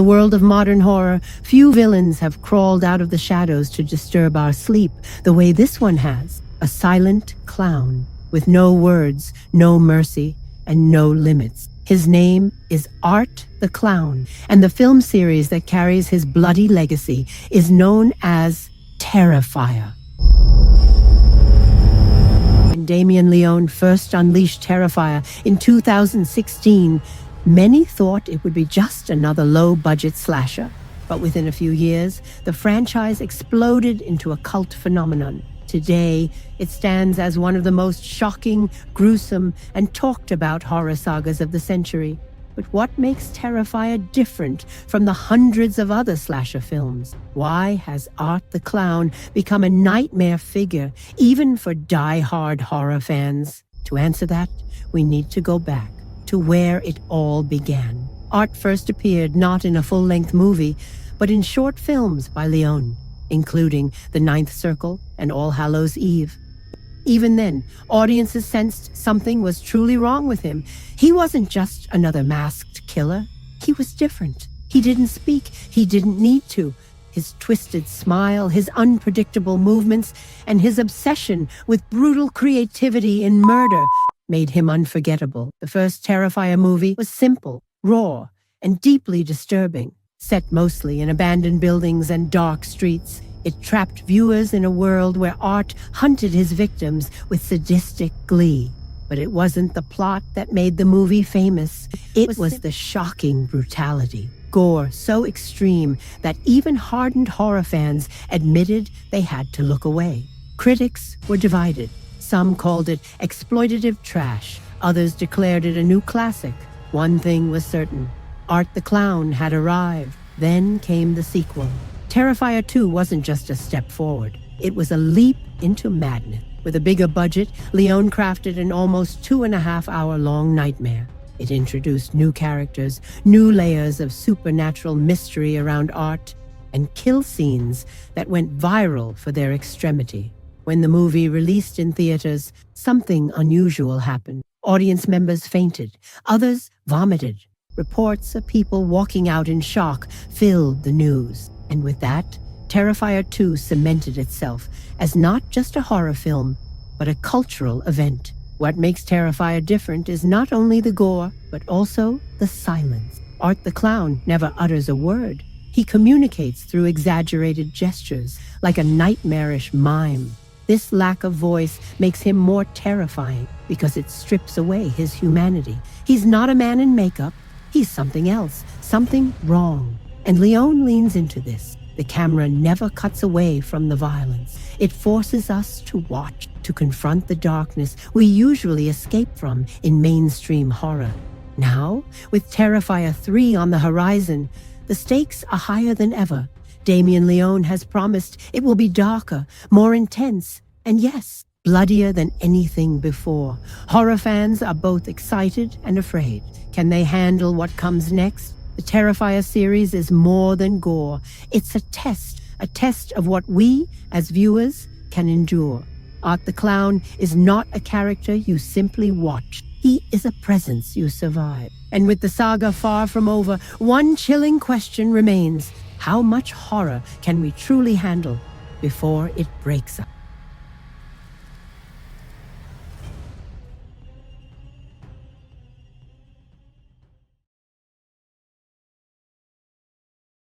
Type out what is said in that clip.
the world of modern horror, few villains have crawled out of the shadows to disturb our sleep the way this one has. A silent clown with no words, no mercy, and no limits. His name is Art the Clown, and the film series that carries his bloody legacy is known as Terrifier. When Damien Leone first unleashed Terrifier in 2016, many thought it would be just another low-budget slasher. But within a few years, the franchise exploded into a cult phenomenon. Today, it stands as one of the most shocking, gruesome, and talked-about horror sagas of the century. But what makes Terrifier different from the hundreds of other slasher films? Why has Art the Clown become a nightmare figure, even for die-hard horror fans? To answer that, we need to go back to where it all began. Art first appeared not in a full-length movie, but in short films by Leone, including The Ninth Circle and All Hallows' Eve. Even then, audiences sensed something was truly wrong with him. He wasn't just another masked killer. He was different. He didn't speak. He didn't need to. His twisted smile, his unpredictable movements, and his obsession with brutal creativity in murder made him unforgettable. The first Terrifier movie was simple, raw, and deeply disturbing. Set mostly in abandoned buildings and dark streets, it trapped viewers in a world where Art hunted his victims with sadistic glee. But it wasn't the plot that made the movie famous. It was the shocking brutality. Gore so extreme that even hardened horror fans admitted they had to look away. Critics were divided. Some called it exploitative trash. Others declared it a new classic. One thing was certain. Art the Clown had arrived. Then came the sequel. Terrifier 2 wasn't just a step forward. It was a leap into madness. With a bigger budget, Leone crafted an almost 2.5-hour-long nightmare. It introduced new characters, new layers of supernatural mystery around Art, and kill scenes that went viral for their extremity. When the movie released in theaters, something unusual happened. Audience members fainted. Others vomited. Reports of people walking out in shock filled the news. And with that, Terrifier 2 cemented itself as not just a horror film, but a cultural event. What makes Terrifier different is not only the gore, but also the silence. Art the Clown never utters a word. He communicates through exaggerated gestures, like a nightmarish mime. This lack of voice makes him more terrifying because it strips away his humanity. He's not a man in makeup. He's something else, something wrong. And Leone leans into this. The camera never cuts away from the violence. It forces us to watch, to confront the darkness we usually escape from in mainstream horror. Now, with Terrifier 3 on the horizon, the stakes are higher than ever. Damien Leone has promised it will be darker, more intense, and yes, bloodier than anything before. Horror fans are both excited and afraid. Can they handle what comes next? The Terrifier series is more than gore. It's a test of what we, as viewers, can endure. Art the Clown is not a character you simply watch. He is a presence you survive. And with the saga far from over, one chilling question remains. How much horror can we truly handle before it breaks us?